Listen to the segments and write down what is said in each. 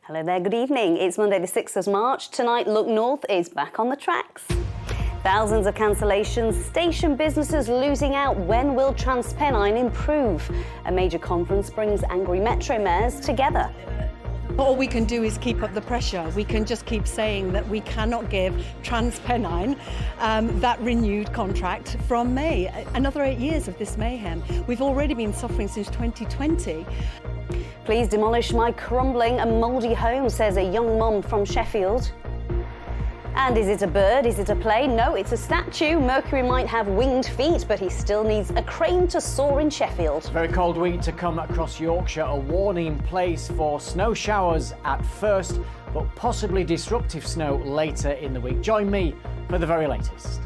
Hello there, good evening. It's Monday the 6th of March. Tonight, Look North is back on the tracks. Thousands of cancellations, station businesses losing out. When will TransPennine improve? A major conference brings angry metro mayors together. All we can do is keep up the pressure. We can just keep saying that we cannot give TransPennine that renewed contract from May. Another 8 years of this mayhem. We've already been suffering since 2020. Please demolish my crumbling and mouldy home, says a young mum from Sheffield. And is it a bird? Is it a plane? No, it's a statue. Mercury might have winged feet, but he still needs a crane to soar in Sheffield. Very cold week to come across Yorkshire. A warning in place for snow showers at first, but possibly disruptive snow later in the week. Join me for the very latest.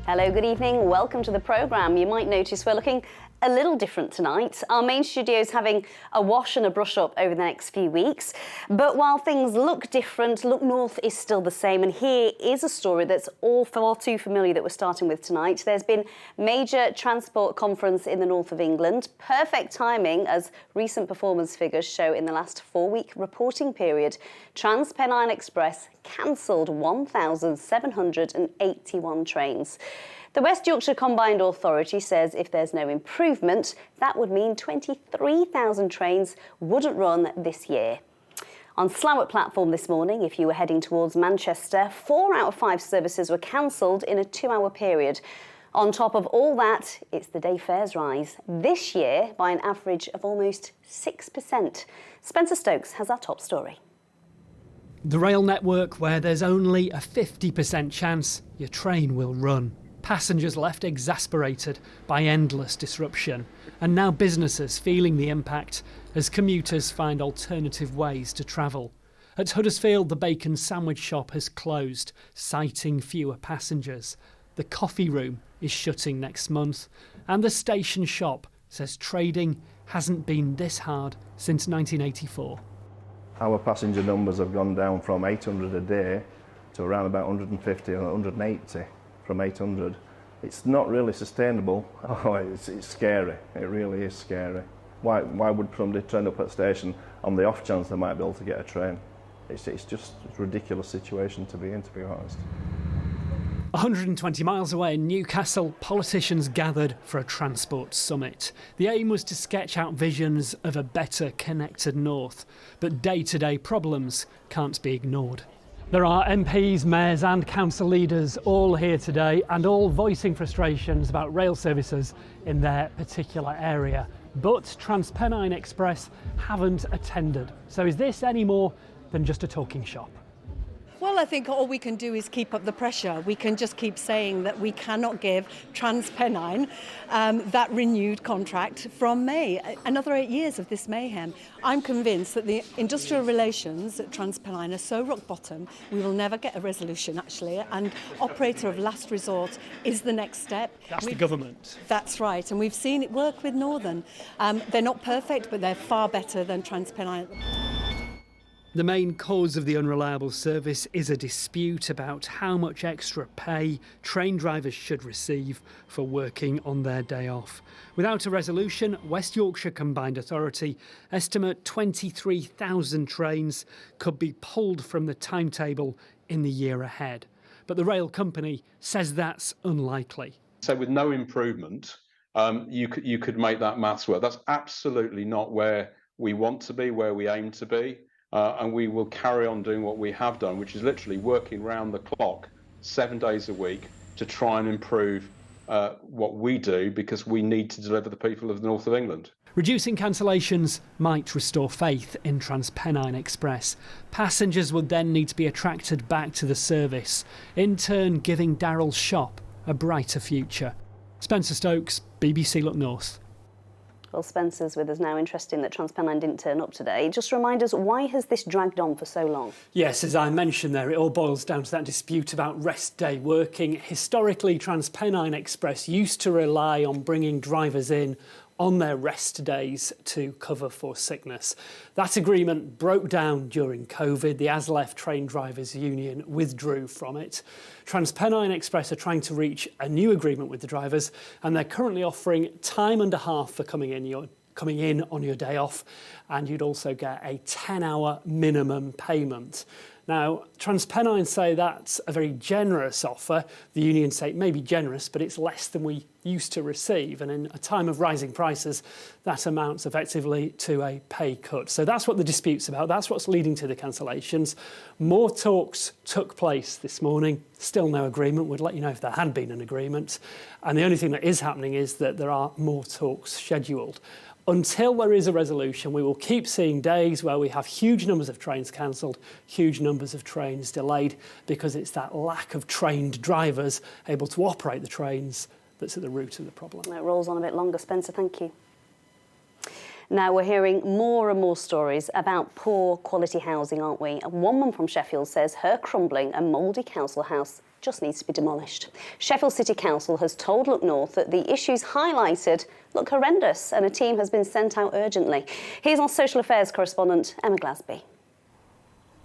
Hello, good evening. Welcome to the programme. You might notice we're looking a little different tonight. Our main studio is having a wash and a brush up over the next few weeks. But while things look different, Look North is still the same. And here is a story that's all far too familiar that we're starting with tonight. There's been major transport conference in the north of England. Perfect timing, as recent performance figures show in the last 4-week reporting period. TransPennine Express cancelled 1,781 trains. The West Yorkshire Combined Authority says if there's no improvement, that would mean 23,000 trains wouldn't run this year. On Slough platform this morning, if you were heading towards Manchester, 4 out of 5 services were cancelled in a 2-hour period. On top of all that, it's the day fares rise, this year by an average of almost 6%. Spencer Stokes has our top story. The rail network where there's only a 50% chance your train will run. Passengers left exasperated by endless disruption, and now businesses feeling the impact as commuters find alternative ways to travel. At Huddersfield, the bacon sandwich shop has closed, citing fewer passengers. The coffee room is shutting next month, and the station shop says trading hasn't been this hard since 1984. Our passenger numbers have gone down from 800 a day to around about 150 or 180 from 800. It's not really sustainable. Oh, it's scary. It really is scary. Why would somebody turn up at the station on the off chance they might be able to get a train? It's just a ridiculous situation to be in, to be honest. 120 miles away in Newcastle, politicians gathered for a transport summit. The aim was to sketch out visions of a better connected north, but day-to-day problems can't be ignored. There are MPs, mayors and council leaders all here today and all voicing frustrations about rail services in their particular area. But TransPennine Express haven't attended. So is this any more than just a talking shop? Well, I think all we can do is keep up the pressure. We can just keep saying that we cannot give TransPennine that renewed contract from May. Another 8 years of this mayhem. I'm convinced that the industrial relations at TransPennine are so rock bottom, we will never get a resolution, actually, and operator of last resort is the next step. That's the government. That's right, and we've seen it work with Northern. They're not perfect, but they're far better than TransPennine. The main cause of the unreliable service is a dispute about how much extra pay train drivers should receive for working on their day off. Without a resolution, West Yorkshire Combined Authority estimate 23,000 trains could be pulled from the timetable in the year ahead. But the rail company says that's unlikely. So with no improvement, you could make that maths work. That's absolutely not where we want to be, where we aim to be. And we will carry on doing what we have done, which is literally working round the clock 7 days a week to try and improve what we do, because we need to deliver the people of the north of England. Reducing cancellations might restore faith in TransPennine Express. Passengers would then need to be attracted back to the service, in turn giving Daryl's shop a brighter future. Spencer Stokes, BBC Look North. Well, Spencer's with us now. Interesting that TransPennine didn't turn up today. Just remind us, why has this dragged on for so long? Yes, as I mentioned there, it all boils down to that dispute about rest day working. Historically, TransPennine Express used to rely on bringing drivers in on their rest days to cover for sickness. That agreement broke down during COVID. The ASLEF Train Drivers Union withdrew from it. TransPennine Express are trying to reach a new agreement with the drivers, and they're currently offering time and a half for coming in on your day off, and you'd also get a 10-hour minimum payment. Now, TransPennine say that's a very generous offer. The union say it may be generous, but it's less than we used to receive. And in a time of rising prices, that amounts effectively to a pay cut. So that's what the dispute's about. That's what's leading to the cancellations. More talks took place this morning. Still no agreement. We'd let you know if there had been an agreement. And the only thing that is happening is that there are more talks scheduled. Until there is a resolution, we will keep seeing days where we have huge numbers of trains cancelled, huge numbers of trains delayed, because it's that lack of trained drivers able to operate the trains that's at the root of the problem. It rolls on a bit longer. Spencer, thank you. Now we're hearing more and more stories about poor quality housing, aren't we? And one woman from Sheffield says her crumbling and mouldy council house just needs to be demolished. Sheffield City Council has told Look North that the issues highlighted look horrendous and a team has been sent out urgently. Here's our social affairs correspondent, Emma Glasby.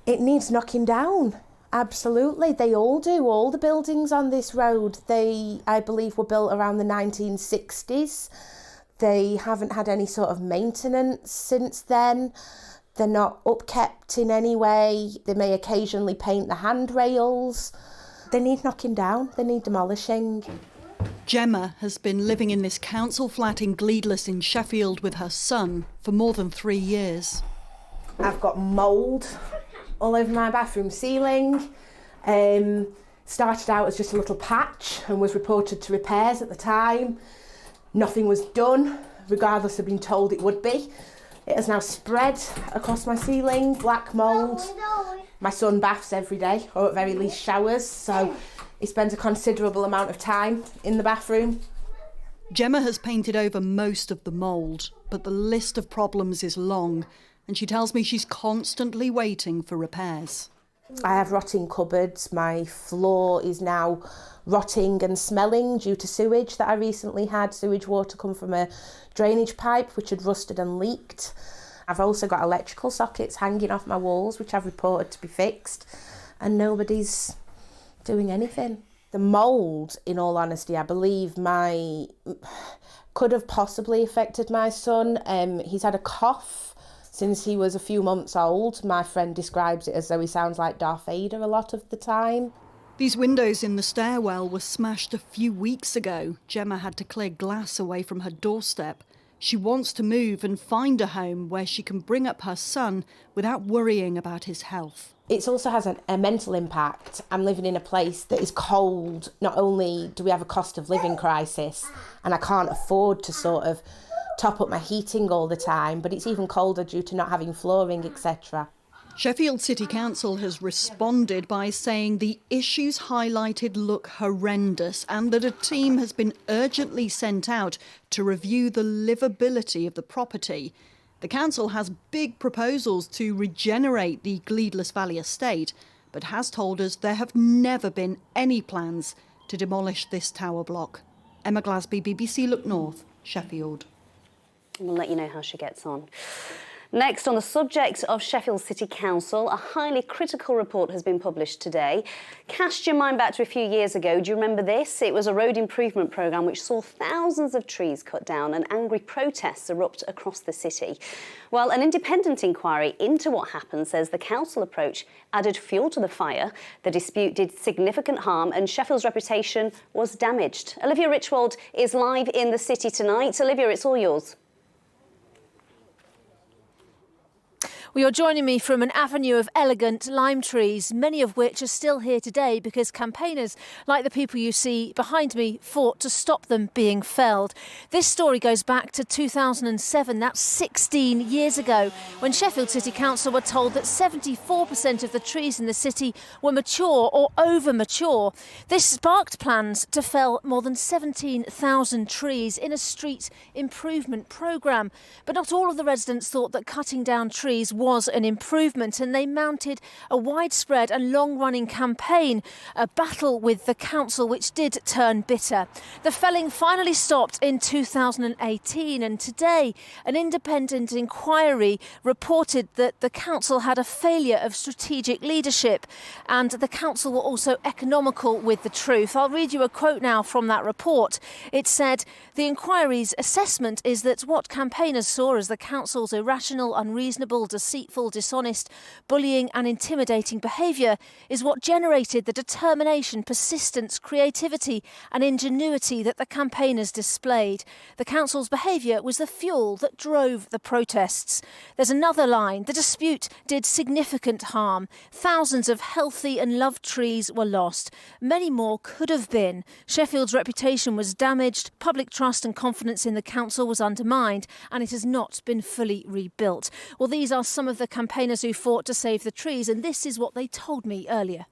It needs knocking down. Absolutely, they all do. All the buildings on this road, I believe, were built around the 1960s. They haven't had any sort of maintenance since then. They're not upkept in any way. They may occasionally paint the handrails. They need knocking down, they need demolishing. Gemma has been living in this council flat in Gleadless in Sheffield with her son for more than 3 years. I've got mould all over my bathroom ceiling. Started out as just a little patch and was reported to repairs at the time. Nothing was done, regardless of being told it would be. It has now spread across my ceiling, black mould. My son baths every day, or at very least showers, so he spends a considerable amount of time in the bathroom. Gemma has painted over most of the mould, but the list of problems is long, and she tells me she's constantly waiting for repairs. I have rotting cupboards. My floor is now rotting and smelling due to sewage that I recently had sewage water come from a drainage pipe which had rusted and leaked. I've also got electrical sockets hanging off my walls which I've reported to be fixed, and nobody's doing anything. The mould, in all honesty, I believe could have possibly affected my son. He's had a cough since he was a few months old. My friend describes it as though he sounds like Darth Vader a lot of the time. These windows in the stairwell were smashed a few weeks ago. Gemma had to clear glass away from her doorstep. She wants to move and find a home where she can bring up her son without worrying about his health. It also has a mental impact. I'm living in a place that is cold. Not only do we have a cost of living crisis and I can't afford to sort of top up my heating all the time, but it's even colder due to not having flooring, etc. Sheffield City Council has responded by saying the issues highlighted look horrendous and that a team has been urgently sent out to review the livability of the property. The council has big proposals to regenerate the Gleadless Valley estate, but has told us there have never been any plans to demolish this tower block. Emma Glasby, BBC Look North, Sheffield. We'll let you know how she gets on. Next, on the subject of Sheffield City Council, a highly critical report has been published today. Cast your mind back to a few years ago. Do you remember this? It was a road improvement programme which saw thousands of trees cut down and angry protests erupt across the city. Well, an independent inquiry into what happened says the council approach added fuel to the fire. The dispute did significant harm and Sheffield's reputation was damaged. Olivia Richwald is live in the city tonight. Olivia, it's all yours. Well, you're joining me from an avenue of elegant lime trees, many of which are still here today because campaigners, like the people you see behind me, fought to stop them being felled. This story goes back to 2007, that's 16 years ago, when Sheffield City Council were told that 74% of the trees in the city were mature or over-mature. This sparked plans to fell more than 17,000 trees in a street improvement programme. But not all of the residents thought that cutting down trees was an improvement, and they mounted a widespread and long-running campaign, a battle with the council which did turn bitter. The felling finally stopped in 2018, and today an independent inquiry reported that the council had a failure of strategic leadership, and the council were also economical with the truth. I'll read you a quote now from that report. It said, "The inquiry's assessment is that what campaigners saw as the council's irrational, unreasonable, deceitful, dishonest, bullying and intimidating behaviour is what generated the determination, persistence, creativity and ingenuity that the campaigners displayed. The council's behaviour was the fuel that drove the protests." There's another line. The dispute did significant harm. Thousands of healthy and loved trees were lost. Many more could have been. Sheffield's reputation was damaged, public trust and confidence in the council was undermined, and it has not been fully rebuilt. Well, these are some of the campaigners who fought to save the trees, and this is what they told me earlier.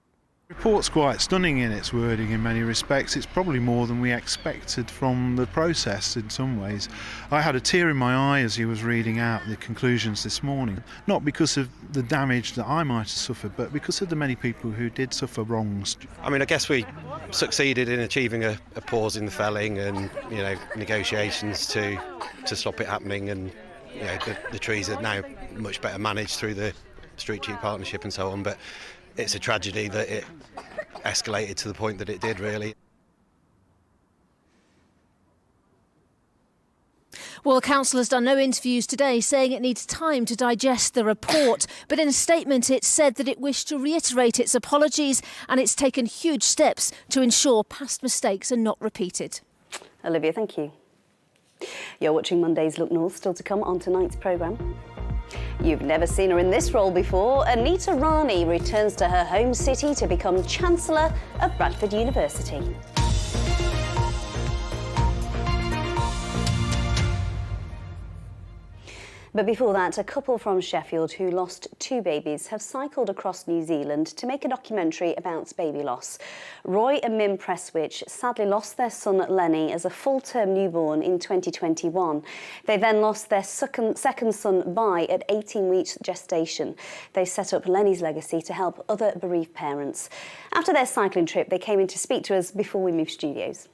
The report's quite stunning in its wording in many respects. It's probably more than we expected from the process in some ways. I had a tear in my eye as he was reading out the conclusions this morning, not because of the damage that I might have suffered, but because of the many people who did suffer wrongs. I mean, I guess we succeeded in achieving a pause in the felling and, negotiations to stop it happening, and, the trees are now much better managed through the Street Tree Partnership and so on, but it's a tragedy that it escalated to the point that it did, really. Well, the council has done no interviews today, saying it needs time to digest the report. But in a statement, it said that it wished to reiterate its apologies, and it's taken huge steps to ensure past mistakes are not repeated. Olivia, thank you. You're watching Monday's Look North, still to come on tonight's programme. You've never seen her in this role before. Anita Rani returns to her home city to become Chancellor of Bradford University. But before that, a couple from Sheffield who lost 2 babies have cycled across New Zealand to make a documentary about baby loss. Roy and Mim Presswich sadly lost their son Lenny as a full-term newborn in 2021. They then lost their second son Bai at 18 weeks gestation. They set up Lenny's Legacy to help other bereaved parents. After their cycling trip, they came in to speak to us before we moved studios.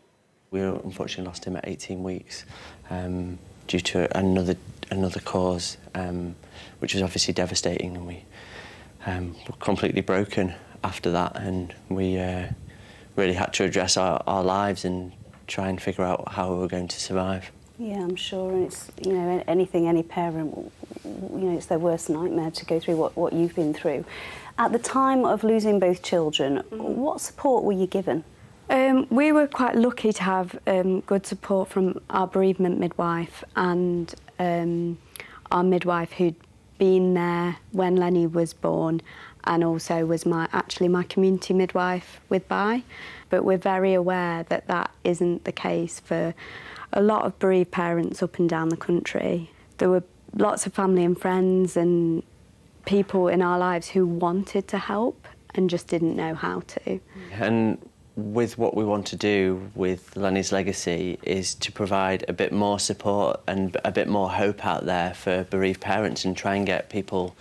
We unfortunately lost him at 18 weeks due to another cause, which was obviously devastating, and we were completely broken after that, and we really had to address our lives and try and figure out how we were going to survive. Yeah, I'm sure, and it's, anything any parent, it's their worst nightmare to go through what you've been through. At the time of losing both children, what support were you given? We were quite lucky to have good support from our bereavement midwife and our midwife who'd been there when Lenny was born, and also was my community midwife with Bai. But we're very aware that that isn't the case for a lot of bereaved parents up and down the country. There were lots of family and friends and people in our lives who wanted to help and just didn't know how to. And with what we want to do with Lenny's Legacy is to provide a bit more support and a bit more hope out there for bereaved parents and try and get people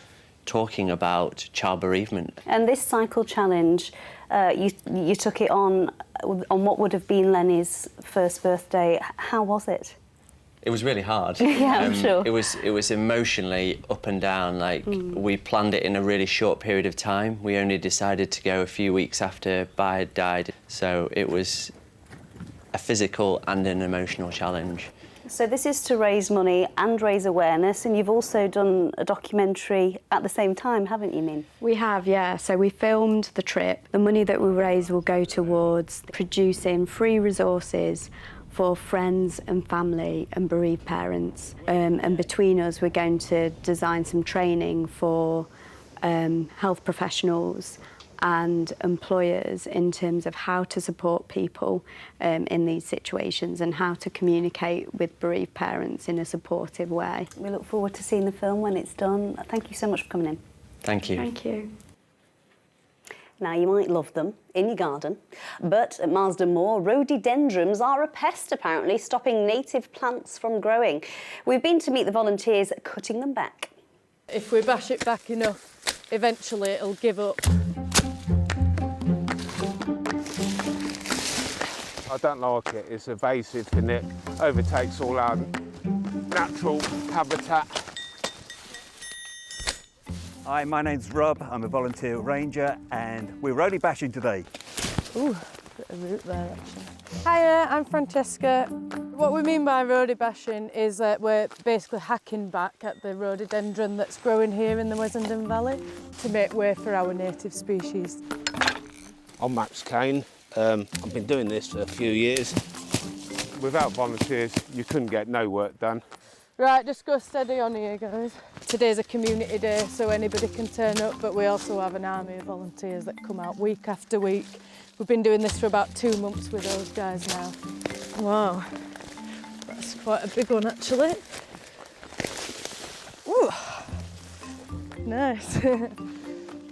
talking about child bereavement. And this cycle challenge, you took it on what would have been Lenny's first birthday. How was it? It was really hard. Yeah, I'm sure. It was emotionally up and down. We planned it in a really short period of time. We only decided to go a few weeks after Bai had died. So it was a physical and an emotional challenge. So this is to raise money and raise awareness, and you've also done a documentary at the same time, haven't you, Min? We have, yeah. So we filmed the trip. The money that we raise will go towards producing free resources for friends and family and bereaved parents. And between us, we're going to design some training for health professionals and employers in terms of how to support people in these situations and how to communicate with bereaved parents in a supportive way. We look forward to seeing the film when it's done. Thank you so much for coming in. Thank you. Thank you. Now, you might love them in your garden, but at Marsden Moor, rhododendrons are a pest, apparently, stopping native plants from growing. We've been to meet the volunteers cutting them back. If we bash it back enough, eventually it'll give up. I don't like it. It's evasive and it overtakes all our natural habitat. Hi, my name's Rob. I'm a volunteer ranger and we're roadie bashing today. Ooh, bit of root there actually. Hiya, I'm Francesca. What we mean by roadie bashing is that we're basically hacking back at the rhododendron that's growing here in the Wessenden Valley to make way for our native species. I'm Max Kane. I've been doing this for a few years. Without volunteers, you couldn't get no work done. Right, just go steady on here, guys. Today's a community day, so anybody can turn up, but we also have an army of volunteers that come out week after week. We've been doing this for about 2 months with those guys now. Wow, that's quite a big one actually. Ooh, nice.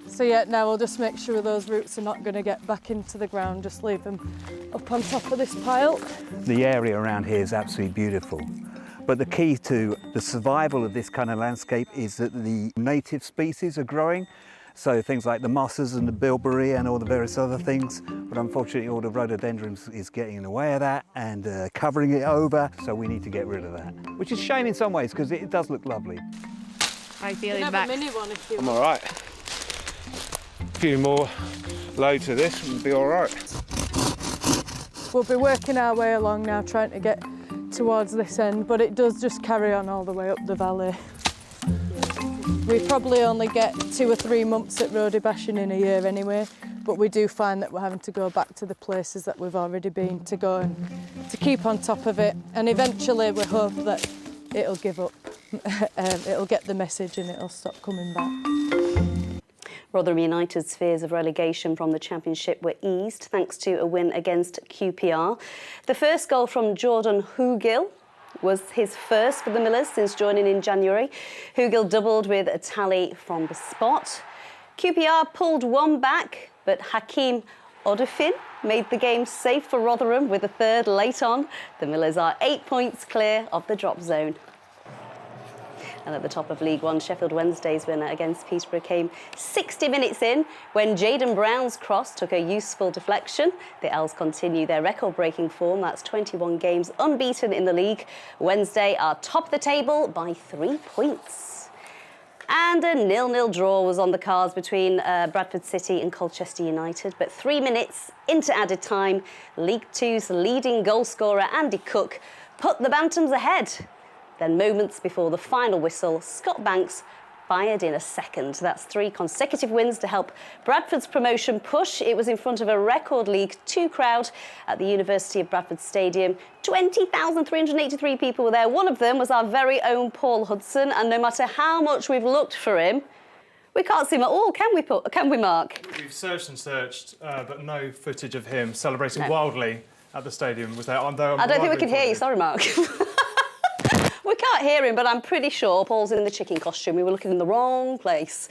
So yeah, now we'll just make sure those roots are not going to get back into the ground, just leave them up on top of this pile. The area around here is absolutely beautiful. But the key to the survival of this kind of landscape is that the native species are growing. So things like the mosses and the bilberry and all the various other things. But unfortunately, all the rhododendrons is getting in the way of that and covering it over. So we need to get rid of that, which is a shame in some ways because it does look lovely. I feel it back. A mini one if you I'm all right. A few more loads of this and be all right. We'll be working our way along now, trying to get towards this end, but it does just carry on all the way up the valley. We probably only get 2 or 3 months at roadie bashing in a year anyway, but we do find that we're having to go back to the places that we've already been to go and to keep on top of it, and eventually we hope that it'll give up. It'll get the message and it'll stop coming back. Rotherham United's fears of relegation from the Championship were eased thanks to a win against QPR. The first goal from Jordan Hugill was his first for the Millers since joining in January. Hugill doubled with a tally from the spot. QPR pulled one back, but Hakeem Odofin made the game safe for Rotherham with a third late on. The Millers are 8 points clear of the drop zone. And at the top of League One, Sheffield Wednesday's winner against Peterborough came 60 minutes in when Jayden Brown's cross took a useful deflection. The Els continue their record-breaking form. That's 21 games unbeaten in the league. Wednesday are top of the table by 3 points. And a 0-0 draw was on the cards between Bradford City and Colchester United. But 3 minutes into added time, League Two's leading goalscorer Andy Cook put the Bantams ahead. Then moments before the final whistle, Scott Banks fired in a second. That's 3 consecutive wins to help Bradford's promotion push. It was in front of a record League Two crowd at the University of Bradford Stadium. 20,383 people were there. One of them was our very own Paul Hudson, and no matter how much we've looked for him, we can't see him at all, can we, Mark? We've searched and searched, but no footage of him celebrating wildly at the stadium was there. I don't think we can hear you, sorry, Mark. We can't hear him, but I'm pretty sure Paul's in the chicken costume. We were looking in the wrong place.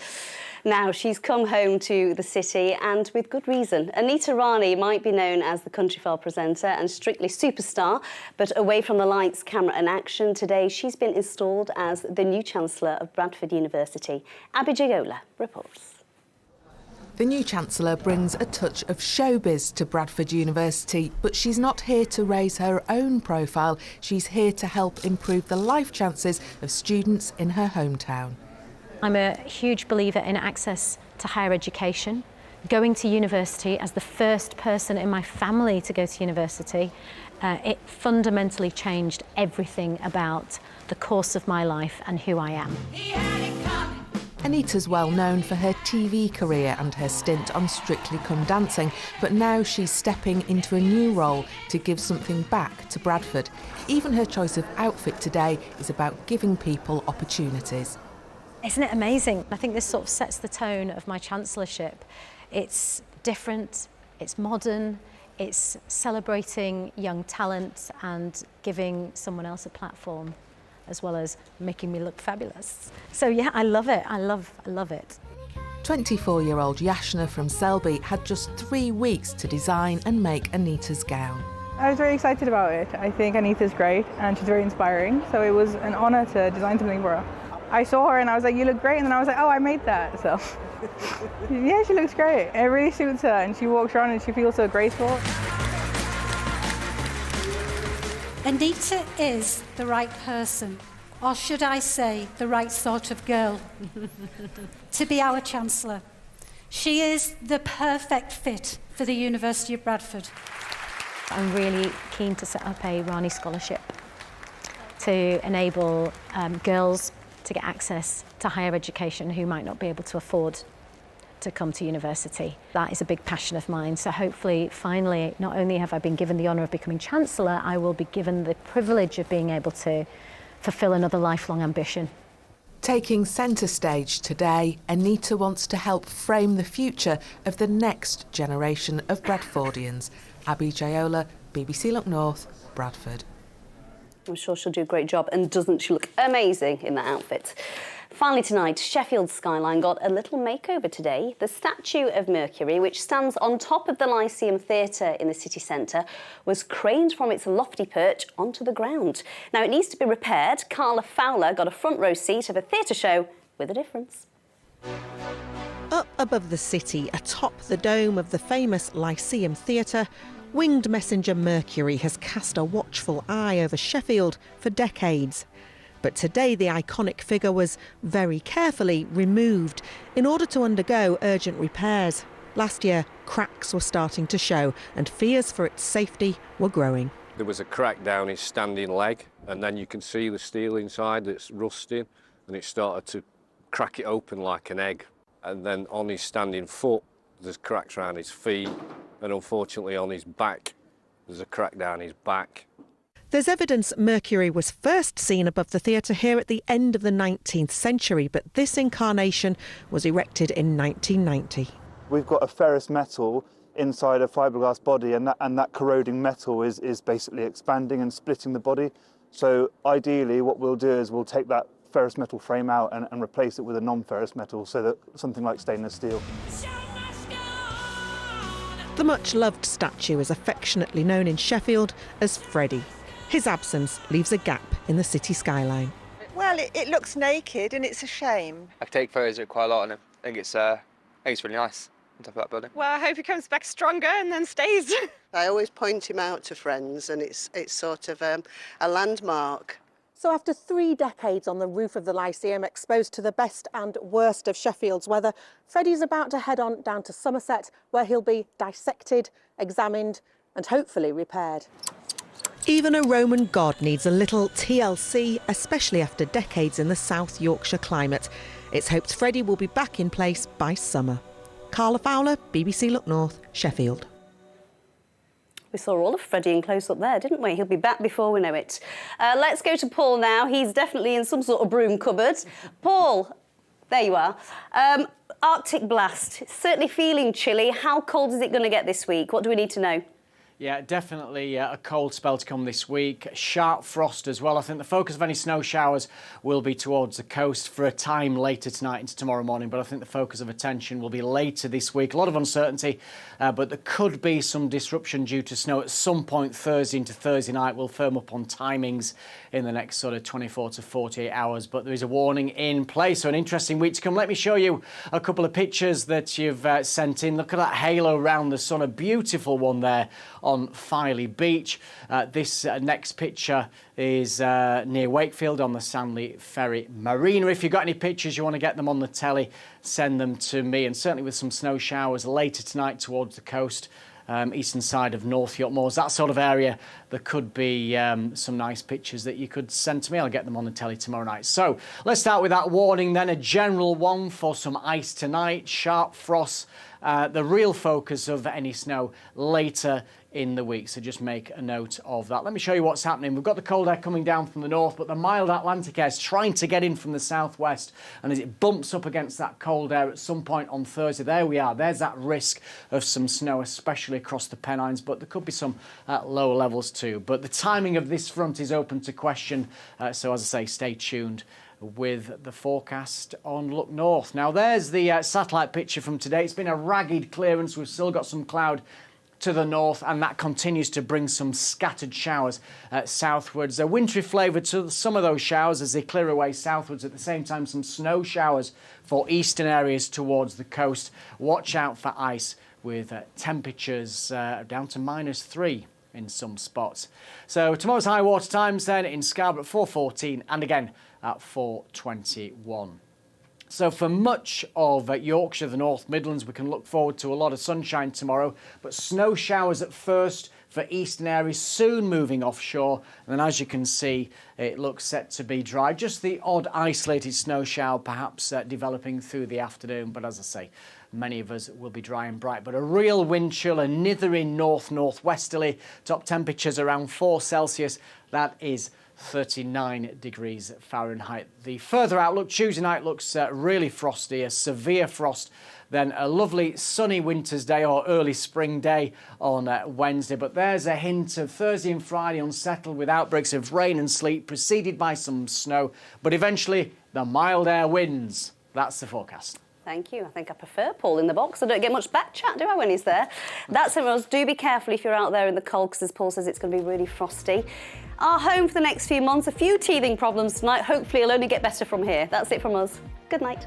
Now, she's come home to the city, and with good reason. Anita Rani might be known as the Countryfile presenter and Strictly superstar, but away from the lights, camera and action, today she's been installed as the new Chancellor of Bradford University. Abby Jagola reports. The new Chancellor brings a touch of showbiz to Bradford University, but she's not here to raise her own profile. She's here to help improve the life chances of students in her hometown. I'm a huge believer in access to higher education. Going to university as the first person in my family to go to university, it fundamentally changed everything about the course of my life and who I am. Anita's well known for her TV career and her stint on Strictly Come Dancing, but now she's stepping into a new role to give something back to Bradford. Even her choice of outfit today is about giving people opportunities. Isn't it amazing? I think this sort of sets the tone of my chancellorship. It's different, it's modern, it's celebrating young talent and giving someone else a platform, as well as making me look fabulous. So yeah, I love it. I love it. 24-year-old Yashna from Selby had just 3 weeks to design and make Anita's gown. I was very excited about it. I think Anita's great and she's very inspiring, so it was an honour to design something for her. I saw her and I was like, you look great. And then I was like, oh, I made that. So yeah, she looks great. It really suits her. And she walks around and she feels so graceful. Anita is the right person, or should I say, the right sort of girl, to be our Chancellor. She is the perfect fit for the University of Bradford. I'm really keen to set up a Rani Scholarship to enable girls to get access to higher education who might not be able to afford to come to university. That is a big passion of mine. So hopefully, finally, not only have I been given the honour of becoming Chancellor, I will be given the privilege of being able to fulfil another lifelong ambition. Taking centre stage today, Anita wants to help frame the future of the next generation of Bradfordians. Abby Jayola, BBC Look North, Bradford. I'm sure she'll do a great job, and doesn't she look amazing in that outfit? Finally tonight, Sheffield's skyline got a little makeover today. The statue of Mercury, which stands on top of the Lyceum Theatre in the city centre, was craned from its lofty perch onto the ground. Now, it needs to be repaired. Carla Fowler got a front row seat of a theatre show with a difference. Up above the city, atop the dome of the famous Lyceum Theatre, winged messenger Mercury has cast a watchful eye over Sheffield for decades. But today the iconic figure was very carefully removed in order to undergo urgent repairs. Last year, cracks were starting to show and fears for its safety were growing. There was a crack down his standing leg, and then you can see the steel inside that's rusting, and it started to crack it open like an egg. And then on his standing foot, there's cracks around his feet, and unfortunately on his back, there's a crack down his back. There's evidence Mercury was first seen above the theatre here at the end of the 19th century, but this incarnation was erected in 1990. We've got a ferrous metal inside a fiberglass body, and that corroding metal is basically expanding and splitting the body. So ideally what we'll do is we'll take that ferrous metal frame out and replace it with a non-ferrous metal, so that something like stainless steel. The much-loved statue is affectionately known in Sheffield as Freddie. His absence leaves a gap in the city skyline. Well, it looks naked and it's a shame. I take photos of it quite a lot, and I think it's really nice on top of that building. Well, I hope he comes back stronger and then stays. I always point him out to friends, and it's sort of a landmark. So after 3 decades on the roof of the Lyceum, exposed to the best and worst of Sheffield's weather, Freddie's about to head on down to Somerset, where he'll be dissected, examined and hopefully repaired. Even a Roman god needs a little TLC, especially after decades in the South Yorkshire climate. It's hoped Freddie will be back in place by summer. Carla Fowler, BBC Look North, Sheffield. We saw all of Freddie in close-up there, didn't we? He'll be back before we know it. Let's go to Paul now. He's definitely in some sort of broom cupboard. Paul, there you are. Arctic blast, certainly feeling chilly. How cold is it going to get this week? What do we need to know? Yeah, definitely a cold spell to come this week. Sharp frost as well. I think the focus of any snow showers will be towards the coast for a time later tonight into tomorrow morning, but I think the focus of attention will be later this week. A lot of uncertainty, but there could be some disruption due to snow at some point Thursday into Thursday night. We'll firm up on timings in the next sort of 24 to 48 hours, but there is a warning in place, so an interesting week to come. Let me show you a couple of pictures that you've sent in. Look at that halo around the sun, a beautiful one there on Filey Beach. This next picture is near Wakefield on the Stanley Ferry Marina. If you've got any pictures, you want to get them on the telly, send them to me. And certainly with some snow showers later tonight towards the coast, eastern side of North York Moors, that sort of area, there could be some nice pictures that you could send to me. I'll get them on the telly tomorrow night. So let's start with that warning then, a general one for some ice tonight, sharp frost, the real focus of any snow later in the week, so just make a note of that. Let me show you what's happening. We've got the cold air coming down from the north, but the mild Atlantic air is trying to get in from the southwest, and as it bumps up against that cold air at some point on Thursday, there we are. There's that risk of some snow, especially across the Pennines, but there could be some at lower levels too. But the timing of this front is open to question, so as I say, stay tuned with the forecast on Look North. Now there's the satellite picture from today. It's been a ragged clearance. We've still got some cloud to the north, and that continues to bring some scattered showers southwards. A wintry flavour to some of those showers as they clear away southwards. At the same time, some snow showers for eastern areas towards the coast. Watch out for ice with temperatures down to -3 in some spots. So tomorrow's high water times then in Scarborough at 4:14 and again at 4:21. So for much of Yorkshire, the North Midlands, we can look forward to a lot of sunshine tomorrow, but snow showers at first for eastern areas, soon moving offshore. And then as you can see, it looks set to be dry. Just the odd isolated snow shower perhaps developing through the afternoon. But as I say, many of us will be dry and bright. But a real wind chill, a nithering north-northwesterly, top temperatures around 4 Celsius. That is 39 degrees Fahrenheit. The further outlook, Tuesday night looks really frosty, a severe frost, then a lovely sunny winter's day or early spring day on Wednesday. But there's a hint of Thursday and Friday unsettled with outbreaks of rain and sleet, preceded by some snow. But eventually, the mild air wins. That's the forecast. Thank you. I think I prefer Paul in the box. I don't get much back chat, do I, when he's there? That's it, Rose. Do be careful if you're out there in the cold, because as Paul says, it's going to be really frosty. Our home for the next few months, a few teething problems tonight. Hopefully it'll only get better from here. That's it from us. Good night.